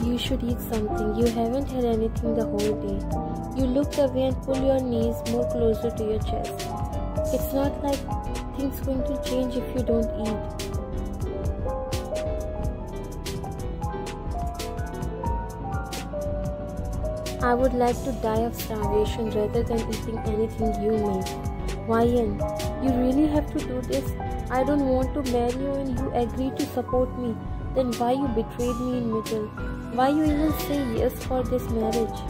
you should eat something. You haven't had anything the whole day. You looked away and pulled your knees more closer to your chest. It's not like things going to change if you don't eat. I would like to die of starvation rather than eating anything you make. Ryan, you really have to do this? I don't want to marry you and you agreed to support me. Then why you betrayed me in middle? Why you even say yes for this marriage?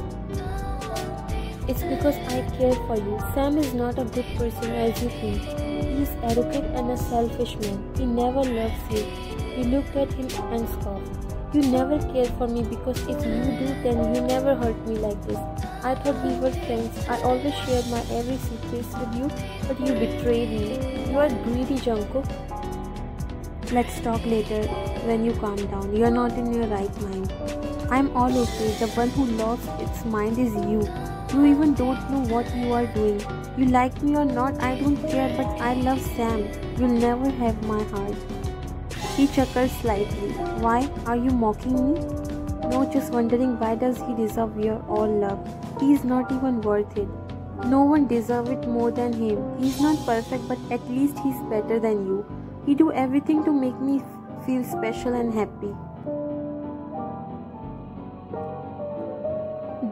It's because I care for you. Sam is not a good person as you think. He is arrogant and a selfish man. He never loves you. You looked at him and scoffed. You never cared for me because if you do, then you never hurt me like this. I thought we were friends. I always shared my every secret with you, but you betrayed me. You are greedy, Jungkook. Let's talk later when you calm down. You are not in your right mind. I'm all okay. The one who lost its mind is you. You even don't know what you are doing. You like me or not, I don't care, but I love Sam. You'll never have my heart. He chuckled slightly. Why? Are you mocking me? No, just wondering why does he deserve your all love? He is not even worth it. No one deserves it more than him. He's not perfect, but at least he's better than you. He do everything to make me feel special and happy.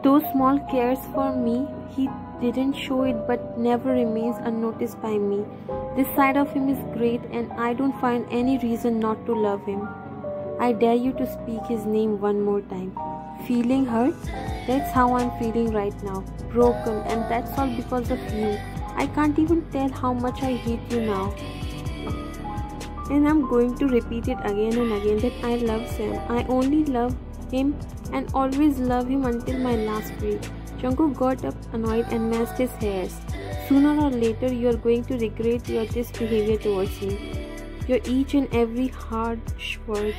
Those small cares for me, he didn't show it but never remains unnoticed by me. This side of him is great and I don't find any reason not to love him. I dare you to speak his name one more time. Feeling hurt? That's how I'm feeling right now. Broken, and that's all because of you. I can't even tell how much I hate you now. And I'm going to repeat it again and again that I love Sam. I only love him and always love him until my last breath. Jungkook got up annoyed and messed his hairs. Sooner or later you are going to regret your this behavior towards me. Your each and every harsh words.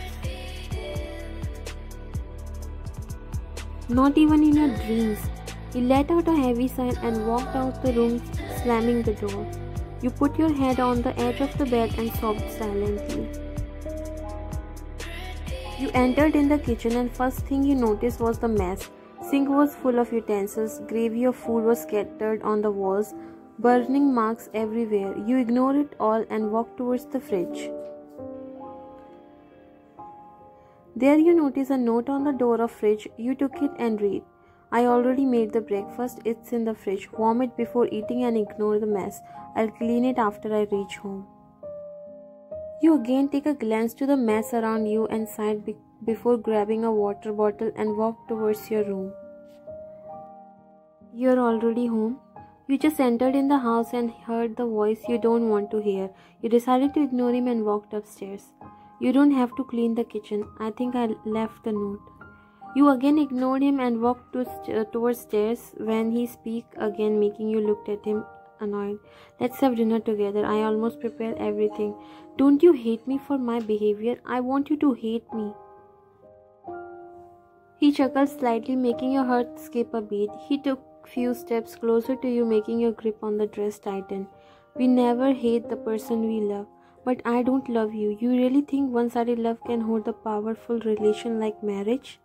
Not even in your dreams. He let out a heavy sigh and walked out the room, slamming the door. You put your head on the edge of the bed and sobbed silently. You entered in the kitchen and first thing you noticed was the mess. Sink was full of utensils, gravy of food was scattered on the walls, burning marks everywhere. You ignored it all and walked towards the fridge. There you notice a note on the door of fridge. You took it and read. I already made the breakfast. It's in the fridge. Warm it before eating and ignore the mess. I'll clean it after I reach home. You again take a glance to the mess around you and sighed before grabbing a water bottle and walk towards your room. You're already home. You just entered in the house and heard the voice you don't want to hear. You decided to ignore him and walked upstairs. You don't have to clean the kitchen. I think I left the note. You again ignored him and walked towards stairs when he speak again, making you look at him annoyed. Let's have dinner together. I almost prepared everything. Don't you hate me for my behavior? I want you to hate me. He chuckled slightly, making your heart skip a beat. He took few steps closer to you, making your grip on the dress tighten. We never hate the person we love. But I don't love you. You really think one-sided love can hold a powerful relation like marriage?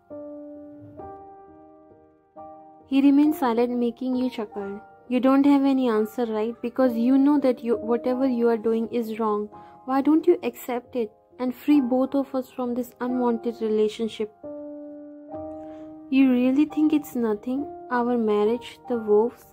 He remained silent, making you chuckle. You don't have any answer, right? Because you know that whatever you are doing is wrong. Why don't you accept it and free both of us from this unwanted relationship? You really think it's nothing? Our marriage, the vows?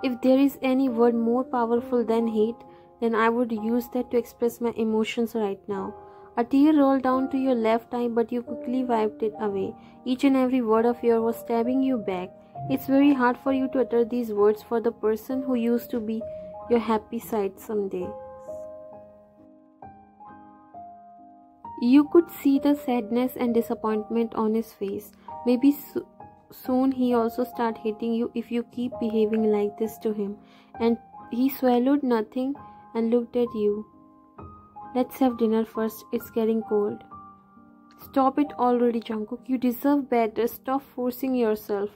If there is any word more powerful than hate, then I would use that to express my emotions right now. A tear rolled down to your left eye, but you quickly wiped it away. Each and every word of yours was stabbing you back. It's very hard for you to utter these words for the person who used to be your happy side someday. You could see the sadness and disappointment on his face. Maybe soon he also start hating you if you keep behaving like this to him. And he swallowed nothing and looked at you. Let's have dinner first. It's getting cold. Stop it already, Jungkook. You deserve better. Stop forcing yourself.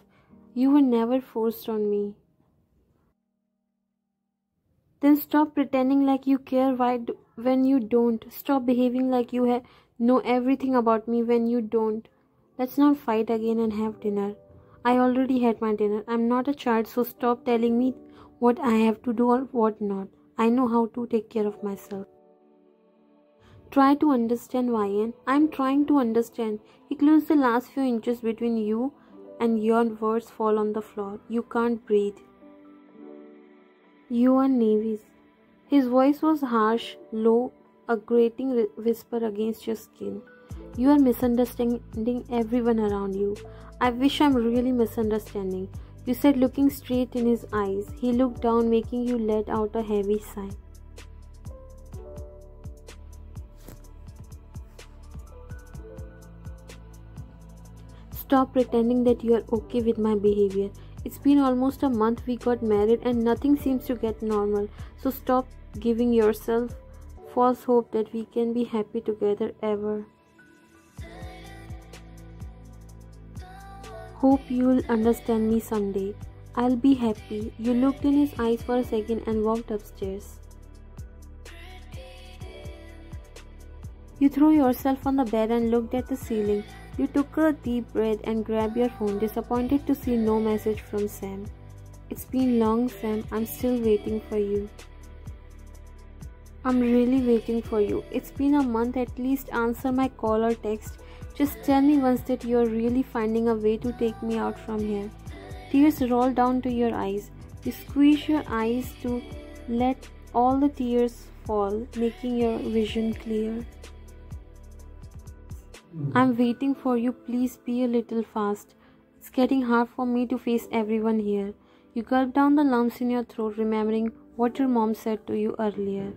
You were never forced on me. Then stop pretending like you care when you don't. Stop behaving like you know everything about me when you don't. Let's not fight again and have dinner. I already had my dinner. I'm not a child, so stop telling me what I have to do or what not. I know how to take care of myself. Try to understand, Ryan. I'm trying to understand. He closed the last few inches between you and your words fall on the floor. You can't breathe. You are Navy's. His voice was harsh, low, a grating whisper against your skin. You are misunderstanding everyone around you. I wish I'm really misunderstanding. You said, looking straight in his eyes. He looked down, making you let out a heavy sigh. Stop pretending that you are okay with my behavior. It's been almost a month we got married and nothing seems to get normal. So stop giving yourself false hope that we can be happy together ever. Hope you'll understand me someday. I'll be happy. You looked in his eyes for a second and walked upstairs. You threw yourself on the bed and looked at the ceiling. You took a deep breath and grabbed your phone, disappointed to see no message from Sam. It's been long, Sam. I'm still waiting for you. I'm really waiting for you. It's been a month. At least answer my call or text. Just tell me once that you're really finding a way to take me out from here. Tears roll down to your eyes. You squeeze your eyes to let all the tears fall, making your vision clear. I'm waiting for you. Please be a little fast. It's getting hard for me to face everyone here. You gulp down the lumps in your throat, remembering what your mom said to you earlier.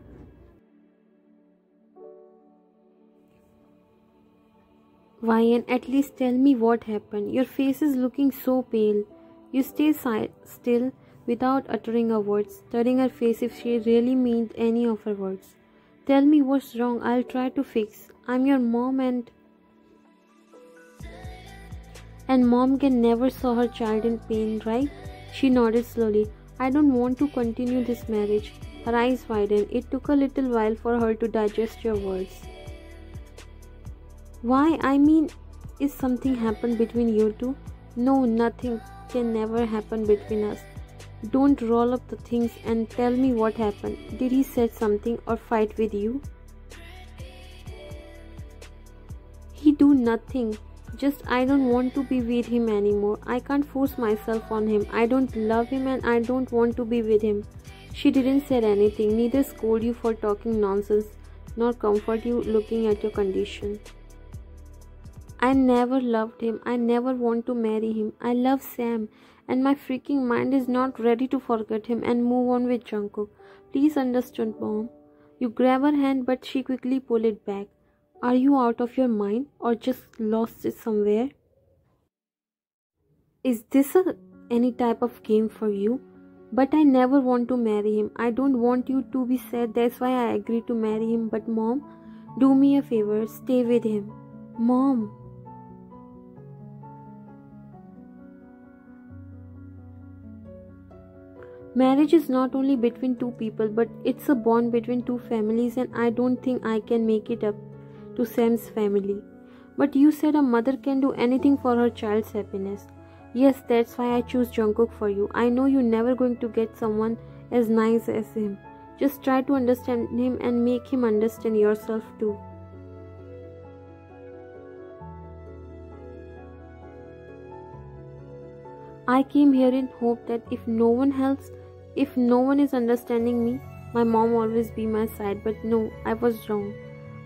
Ryan, at least tell me what happened. Your face is looking so pale. You stay still without uttering a word, studying her face if she really meant any of her words. Tell me what's wrong. I'll try to fix. I'm your mom and mom can never saw her child in pain, right? She nodded slowly. I don't want to continue this marriage. Her eyes widened. It took a little while for her to digest your words. Why? I mean, is something happened between you two? No, nothing can never happen between us. Don't roll up the things and tell me what happened. Did he say something or fight with you? He do nothing. Just I don't want to be with him anymore. I can't force myself on him. I don't love him and I don't want to be with him. She didn't say anything, neither scold you for talking nonsense, nor comfort you looking at your condition. I never loved him. I never want to marry him. I love Sam and my freaking mind is not ready to forget him and move on with Jungkook. Please understand, Mom. You grab her hand but she quickly pulled it back. Are you out of your mind or just lost it somewhere? Is this any type of game for you? But I never want to marry him. I don't want you to be sad. That's why I agreed to marry him. But Mom, do me a favor. Stay with him. Mom. Marriage is not only between two people, but it's a bond between two families and I don't think I can make it up to Sam's family. But you said a mother can do anything for her child's happiness. Yes, that's why I choose Jungkook for you. I know you're never going to get someone as nice as him. Just try to understand him and make him understand yourself too. I came here in hope that if no one helps, if no one is understanding me, my mom always be my side. But no, I was wrong.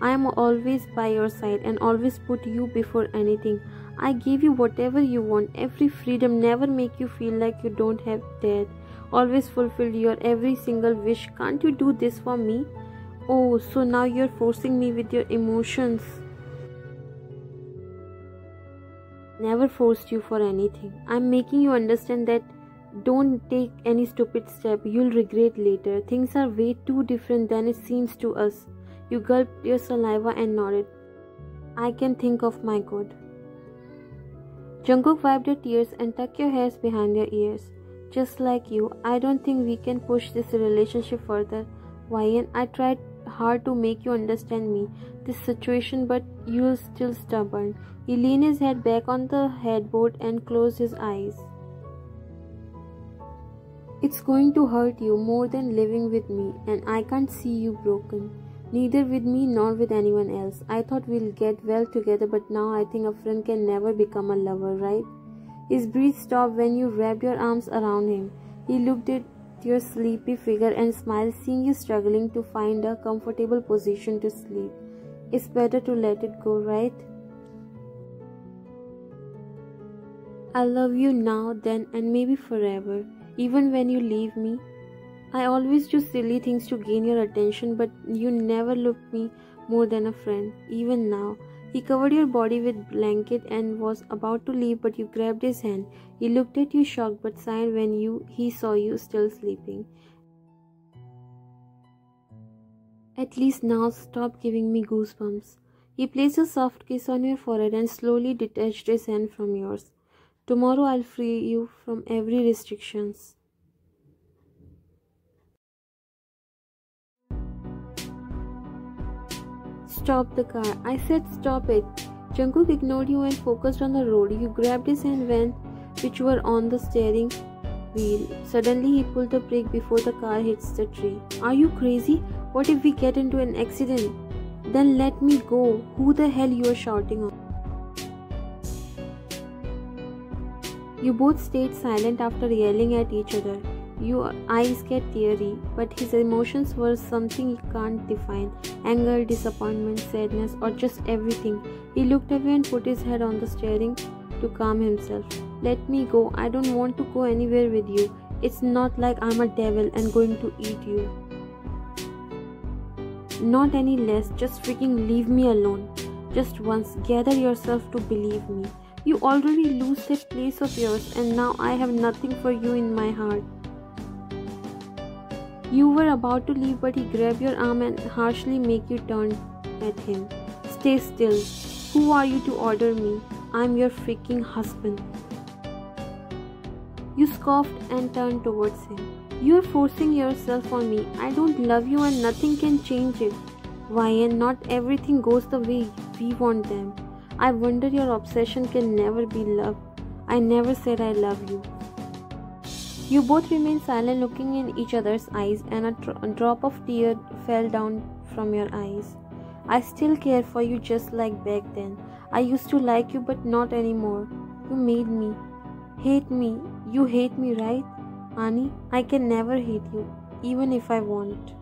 I am always by your side and always put you before anything. I gave you whatever you want, every freedom, never make you feel like you don't have dad. Always fulfilled your every single wish. Can't you do this for me? Oh, so now you're forcing me with your emotions. Never forced you for anything. I'm making you understand that don't take any stupid step. You'll regret later. Things are way too different than it seems to us. You gulped your saliva and nodded. I can think of my God. Jungkook wiped your tears and tucked your hairs behind your ears. Just like you, I don't think we can push this relationship further. Ryan, I tried hard to make you understand me. this situation, but you're still stubborn. He leaned his head back on the headboard and closed his eyes. It's going to hurt you more than living with me, and I can't see you broken. Neither with me nor with anyone else. I thought we'll get well together, but now I think a friend can never become a lover, right? His breath stopped when you wrapped your arms around him. He looked at your sleepy figure and smiled, seeing you struggling to find a comfortable position to sleep. It's better to let it go, right? I love you now, then, and maybe forever. Even when you leave me, I always do silly things to gain your attention, but you never looked me more than a friend, even now. He covered your body with blanket and was about to leave, but you grabbed his hand. He looked at you shocked but sighed when he saw you still sleeping. At least now stop giving me goosebumps. He placed a soft kiss on your forehead and slowly detached his hand from yours. Tomorrow I'll free you from every restrictions. Stop the car. I said stop it. Jungkook ignored you and focused on the road. You grabbed his hand which were on the steering wheel. Suddenly he pulled the brake before the car hits the tree. Are you crazy? What if we get into an accident? Then let me go. Who the hell you are shouting on? You both stayed silent after yelling at each other. Your eyes get teary, but his emotions were something he can't define. Anger, disappointment, sadness, or just everything. He looked away and put his head on the steering to calm himself. Let me go. I don't want to go anywhere with you. It's not like I'm a devil and going to eat you. Not any less. Just freaking leave me alone. Just once. Gather yourself to believe me. You already lose that place of yours, and now I have nothing for you in my heart. You were about to leave, but he grabbed your arm and harshly made you turn at him. Stay still. Who are you to order me? I'm your freaking husband. You scoffed and turned towards him. You are forcing yourself on me. I don't love you and nothing can change it. Why, and not everything goes the way we want them. I wonder your obsession can never be love. I never said I love you. You both remained silent, looking in each other's eyes, and a drop of tear fell down from your eyes. I still care for you just like back then. I used to like you, but not anymore. You made me hate me. You hate me, right? Ani, I can never hate you, even if I want.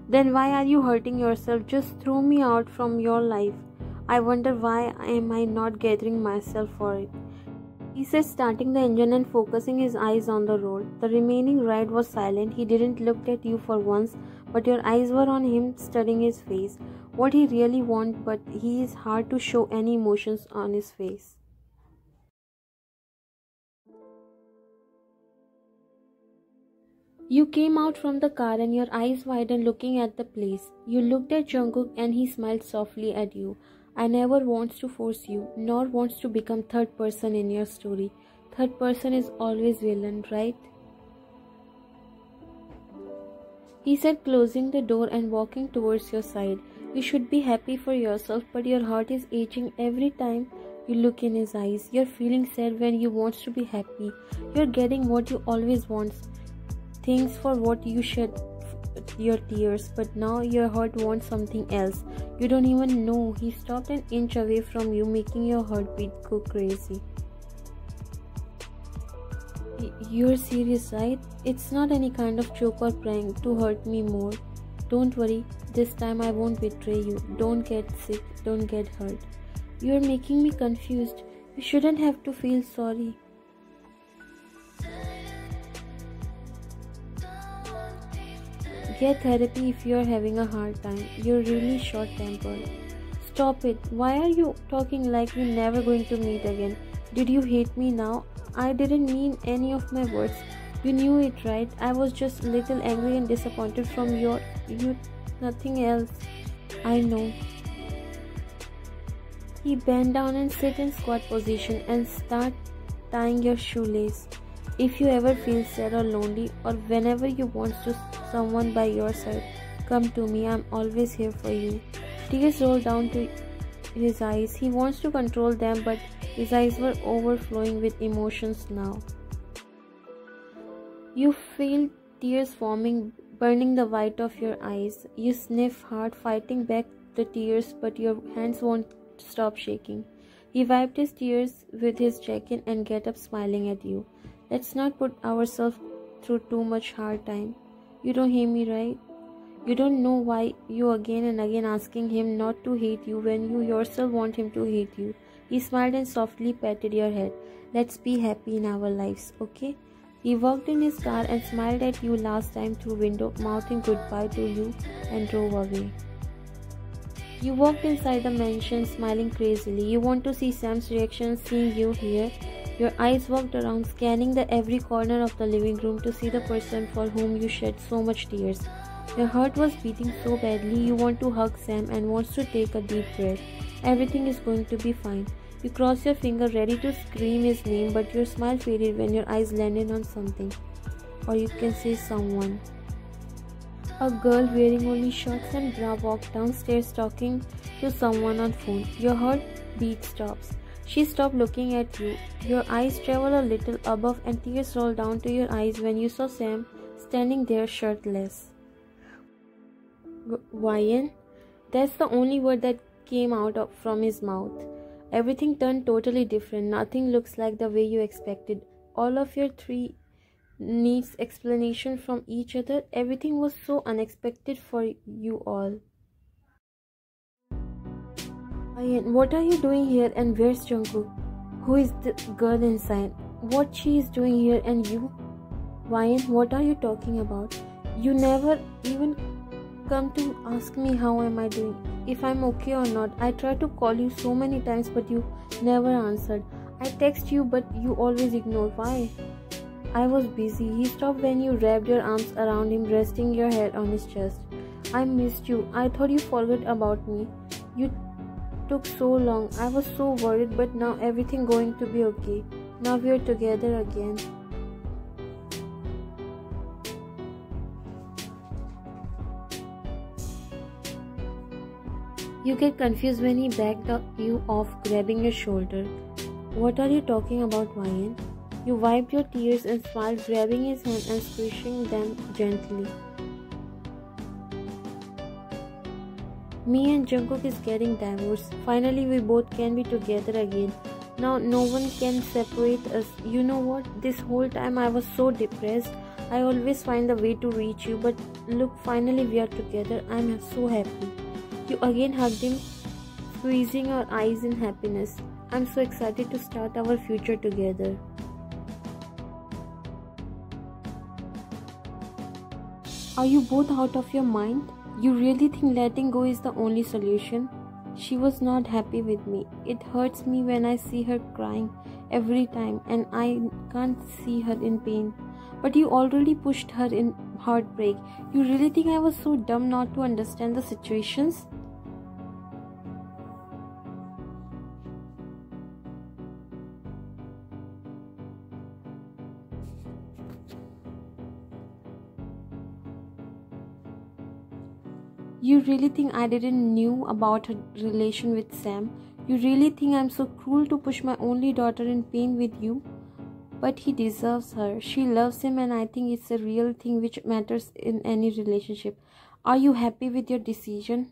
Then why are you hurting yourself? Just throw me out from your life. I wonder why am I not gathering myself for it. He said, starting the engine and focusing his eyes on the road. The remaining ride was silent. He didn't look at you for once, but your eyes were on him, studying his face. What he really wants, but he is hard to show any emotions on his face. You came out from the car and your eyes widened looking at the place. You looked at Jungkook and he smiled softly at you. I never wants to force you, nor wants to become third person in your story. Third person is always villain, right? He said, closing the door and walking towards your side. You should be happy for yourself, but your heart is aching every time you look in his eyes. You're feeling sad when you want to be happy. You're getting what you always want. Thanks for what you shed your tears, but now your heart wants something else. You don't even know. He stopped an inch away from you, making your heartbeat go crazy. You're serious, right? It's not any kind of joke or prank to hurt me more. Don't worry, this time I won't betray you. Don't get sick, don't get hurt. You're making me confused. You shouldn't have to feel sorry. Get therapy if you're having a hard time. You're really short-tempered. Stop it. Why are you talking like we're never going to meet again? Did you hate me now? I didn't mean any of my words. You knew it, right? I was just a little angry and disappointed from you, nothing else. I know. He bent down and sit in squat position and start tying your shoelace. If you ever feel sad or lonely, or whenever you want someone by your side, Come to me, I'm always here for you. Tears rolled down to his eyes. He wants to control them, but his eyes were overflowing with emotions now. You feel tears forming, burning the white of your eyes. You sniff hard, fighting back the tears, but your hands won't stop shaking. He wiped his tears with his jacket and get up smiling at you. Let's not put ourselves through too much hard time. You don't hear me, right? You don't know why you again and again asking him not to hate you when you yourself want him to hate you. He smiled and softly patted your head. Let's be happy in our lives, okay? He walked in his car and smiled at you last time through window, mouthing goodbye to you, and drove away. You walked inside the mansion smiling crazily. You want to see Sam's reaction seeing you here. Your eyes walked around, scanning the every corner of the living room to see the person for whom you shed so much tears. Your heart was beating so badly you want to hug Sam and wants to take a deep breath. Everything is going to be fine. You cross your finger ready to scream his name, but your smile faded when your eyes landed on something. Or you can say someone. A girl wearing only shorts and bra walked downstairs talking to someone on phone. Your heartbeat stops. She stopped looking at you. Your eyes travel a little above and tears roll down to your eyes when you saw Sam standing there shirtless. Ryan? That's the only word that came out from his mouth. Everything turned totally different. Nothing looks like the way you expected. All of your three needs explanation from each other. Everything was so unexpected for you all. Ryan, what are you doing here and where's Jungkook? Who is the girl inside? What she is doing here and you? Ryan, what are you talking about? You never even come to ask me how am I doing, if I'm okay or not. I tried to call you so many times but you never answered. I text you but you always ignore. Why? I was busy. He stopped when you wrapped your arms around him, resting your head on his chest. I missed you. I thought you forgot about me. You took so long. I was so worried, but now everything going to be okay. Now we are together again. You get confused when he backed you off, grabbing your shoulder. What are you talking about, Ryan? You wiped your tears and smiled, grabbing his hand and squishing them gently. Me and Jungkook is getting divorced. Finally, we both can be together again. Now no one can separate us. You know what? This whole time I was so depressed. I always find a way to reach you, but look, finally we are together. I'm so happy. You again hugged him, squeezing our eyes in happiness. I'm so excited to start our future together. Are you both out of your mind? You really think letting go is the only solution? She was not happy with me. It hurts me when I see her crying every time and I can't see her in pain. But you already pushed her in heartbreak. You really think I was so dumb not to understand the situations? You really think I didn't knew about her relation with Sam? You really think I'm so cruel to push my only daughter in pain with you? But he deserves her. She loves him and I think it's a real thing which matters in any relationship. Are you happy with your decision?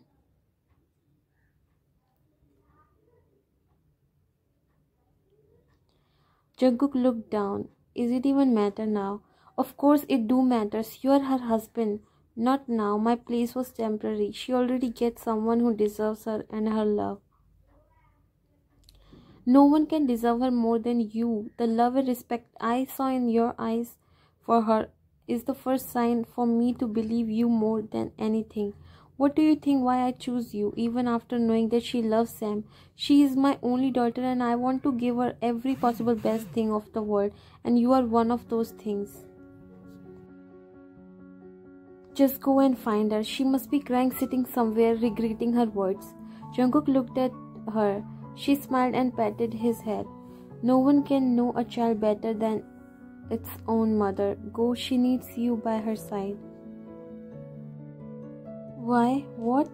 Jungkook looked down. Is it even matter now? Of course it do matters. You are her husband. Not now. My place was temporary. She already gets someone who deserves her and her love. No one can deserve her more than you. The love and respect I saw in your eyes for her is the first sign for me to believe you more than anything. What do you think why I choose you, even after knowing that she loves Sam? She is my only daughter and I want to give her every possible best thing of the world, and you are one of those things. Just go and find her. She must be crying sitting somewhere regretting her words. Jungkook looked at her. She smiled and patted his head. No one can know a child better than its own mother. Go, she needs you by her side. Why? What?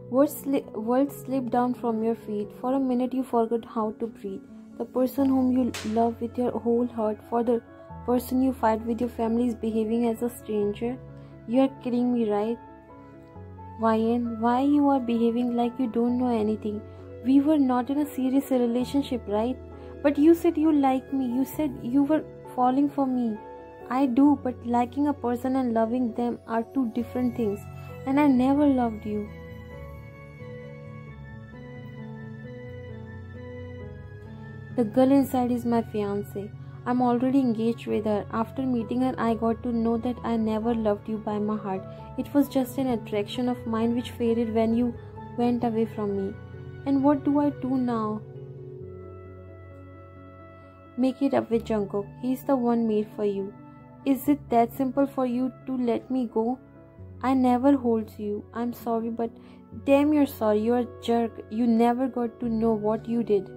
Words slip down from your feet. For a minute you forgot how to breathe. The person whom you love with your whole heart, for the person you fight with your family, is behaving as a stranger. You are kidding me, right? Why you are behaving like you don't know anything? We were not in a serious relationship, right? But you said you like me. You said you were falling for me. I do, but liking a person and loving them are two different things. And I never loved you. The girl inside is my fiancée. I'm already engaged with her. After meeting her, I got to know that I never loved you by my heart. It was just an attraction of mine which faded when you went away from me. And what do I do now? Make it up with Jungkook. He's the one made for you. Is it that simple for you to let me go? I never hold you. I'm sorry, but damn, you're sorry. You're a jerk. You never got to know what you did.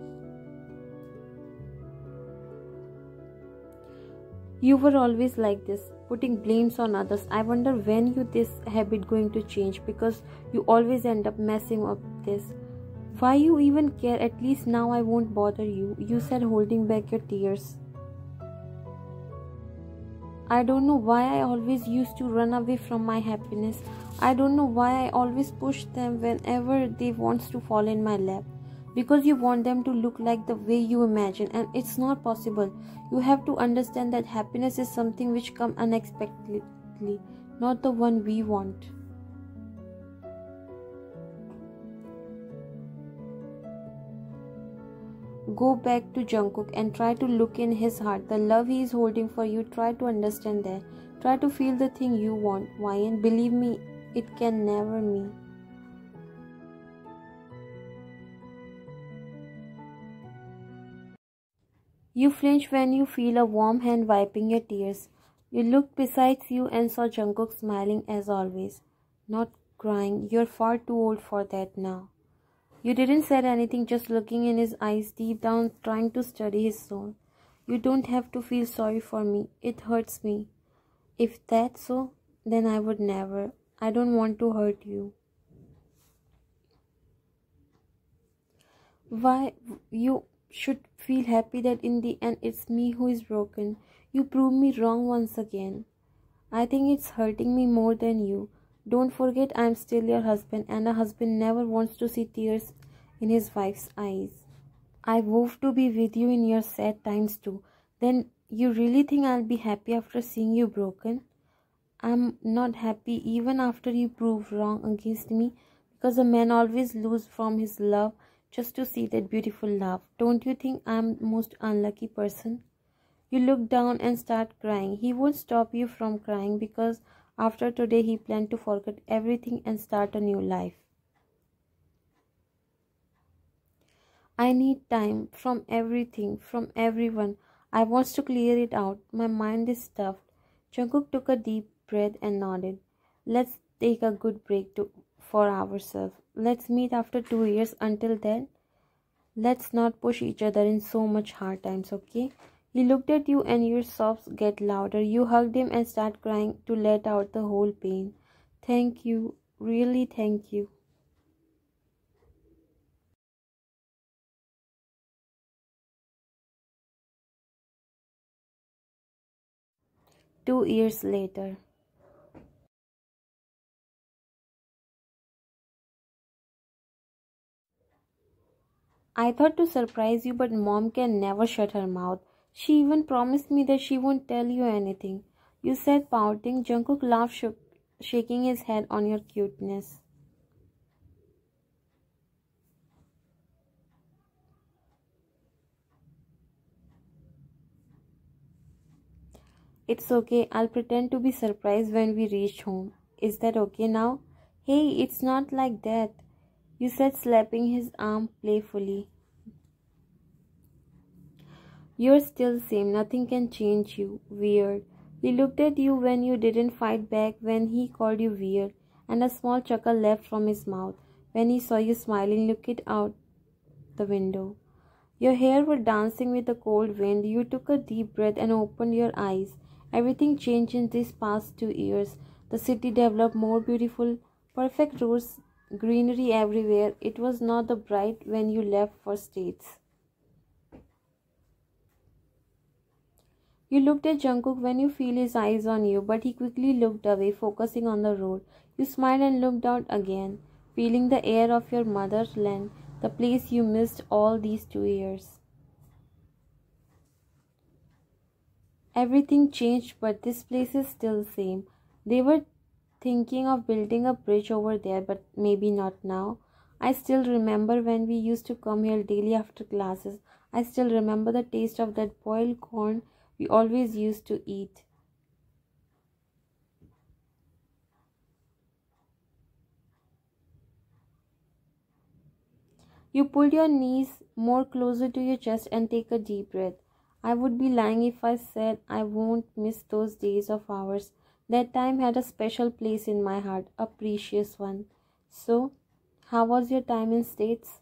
You were always like this, putting blames on others. I wonder when you this habit going to change, because you always end up messing up this. Why you even care? At least now I won't bother you. You said holding back your tears. I don't know why I always used to run away from my happiness. I don't know why I always push them whenever they wants to fall in my lap. Because you want them to look like the way you imagine, and it's not possible. You have to understand that happiness is something which comes unexpectedly, not the one we want. Go back to Jungkook and try to look in his heart. The love he is holding for you, try to understand that. Try to feel the thing you want. Why? And believe me, it can never me. You flinch when you feel a warm hand wiping your tears. You looked besides you and saw Jungkook smiling as always. Not crying. You're far too old for that now. You didn't say anything, just looking in his eyes, deep down trying to study his soul. You don't have to feel sorry for me. It hurts me. If that's so, then I would never. I don't want to hurt you. Why? You should feel happy that in the end it's me who is broken. You proved me wrong once again. I think it's hurting me more than you. Don't forget I'm still your husband, and a husband never wants to see tears in his wife's eyes. I vowed to be with you in your sad times too. Then you really think I'll be happy after seeing you broken? I'm not happy even after you prove wrong against me, because a man always loses from his love just to see that beautiful love. Don't you think I'm the most unlucky person? You look down and start crying. He won't stop you from crying, because after today he planned to forget everything and start a new life. I need time from everything, from everyone. I want to clear it out. My mind is stuffed. Jungkook took a deep breath and nodded. Let's take a good break for ourselves. Let's meet after 2 years. Until then, let's not push each other in so much hard times, okay? He looked at you and your sobs get louder. You hugged him and start crying to let out the whole pain. Thank you. Really thank you. 2 years later. I thought to surprise you, but mom can never shut her mouth. She even promised me that she won't tell you anything. You said, pouting. Jungkook laughed, shaking his head on your cuteness. It's okay, I'll pretend to be surprised when we reach home. Is that okay now? Hey, it's not like that, you said, slapping his arm playfully. You're still the same, nothing can change you. Weird. He looked at you when you didn't fight back, when he called you weird, and a small chuckle left from his mouth when he saw you smiling, looking out the window. Your hair were dancing with the cold wind. You took a deep breath and opened your eyes. Everything changed in these past 2 years. The city developed more beautiful, Perfect roads, greenery everywhere. It was not the bright when you left for States. You looked at Jungkook when you feel his eyes on you, but he quickly looked away, focusing on the road. You smiled and looked out again, feeling the air of your motherland, the place you missed all these 2 years. Everything changed, but this place is still the same. They were thinking of building a bridge over there, but maybe not now. I still remember when we used to come here daily after classes. I still remember the taste of that boiled corn we always used to eat. You pulled your knees more closer to your chest and take a deep breath. I would be lying if I said I won't miss those days of ours. That time had a special place in my heart, a precious one. So, how was your time in States?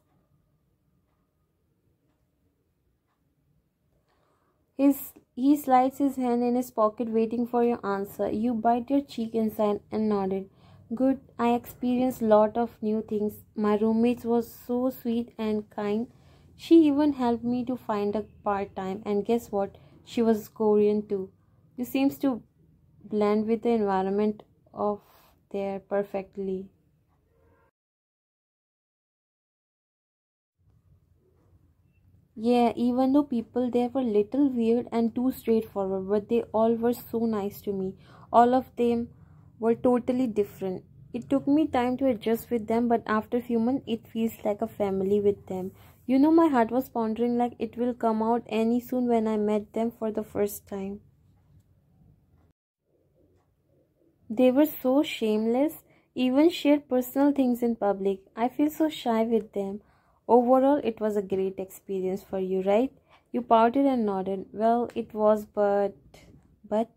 He slides his hand in his pocket waiting for your answer. You bite your cheek inside and nodded. Good, I experienced lot of new things. My roommate was so sweet and kind. She even helped me to find a part-time, and guess what? She was Korean too. You seems to blend with the environment of there perfectly. Yeah, even though people there were little weird and too straightforward, but they all were so nice to me. All of them were totally different. It took me time to adjust with them, but after a few months, it feels like a family with them. You know, my heart was pondering like it will come out any soon when I met them for the first time. They were so shameless, even shared personal things in public. I feel so shy with them. Overall, it was a great experience for you, right? You pouted and nodded. Well, it was, but, but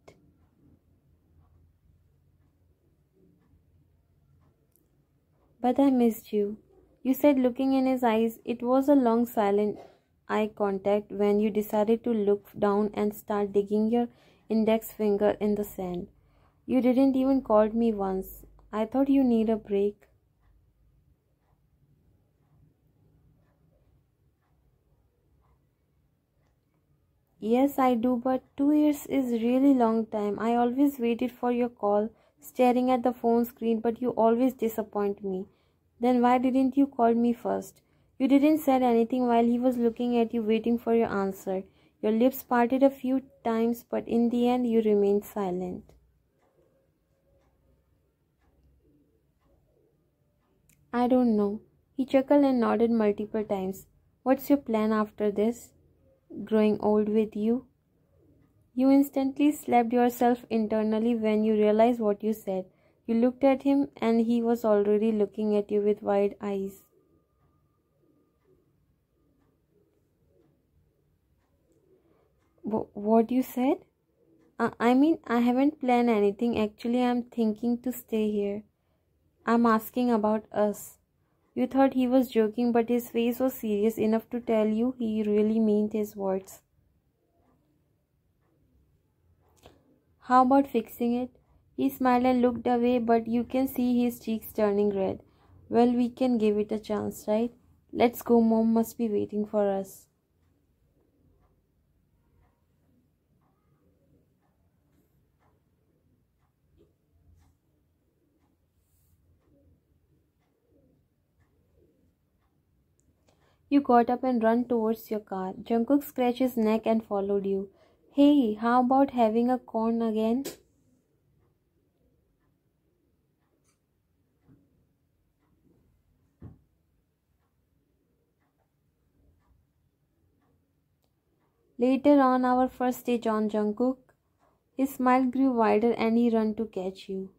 I missed you. You said, looking in his eyes. It was a long silent eye contact when you decided to look down and start digging your index finger in the sand. You didn't even call me once. I thought you need a break. Yes, I do, but 2 years is really long time. I always waited for your call, staring at the phone screen, but you always disappoint me. Then why didn't you call me first? You didn't said anything while he was looking at you waiting for your answer. Your lips parted a few times, but in the end you remained silent. I don't know. He chuckled and nodded multiple times. What's your plan after this? Growing old with you? You instantly slapped yourself internally when you realized what you said. You looked at him and he was already looking at you with wide eyes. What you said? I mean, I haven't planned anything. Actually, I'm thinking to stay here. I'm asking about us. You thought he was joking, but his face was serious enough to tell you he really meant his words. How about fixing it? He smiled and looked away, but you can see his cheeks turning red. Well, we can give it a chance, right? Let's go, mom must be waiting for us. You got up and ran towards your car. Jungkook scratched his neck and followed you. Hey, how about having a corn again? Later on our first day, John Jungkook. His smile grew wider and he ran to catch you.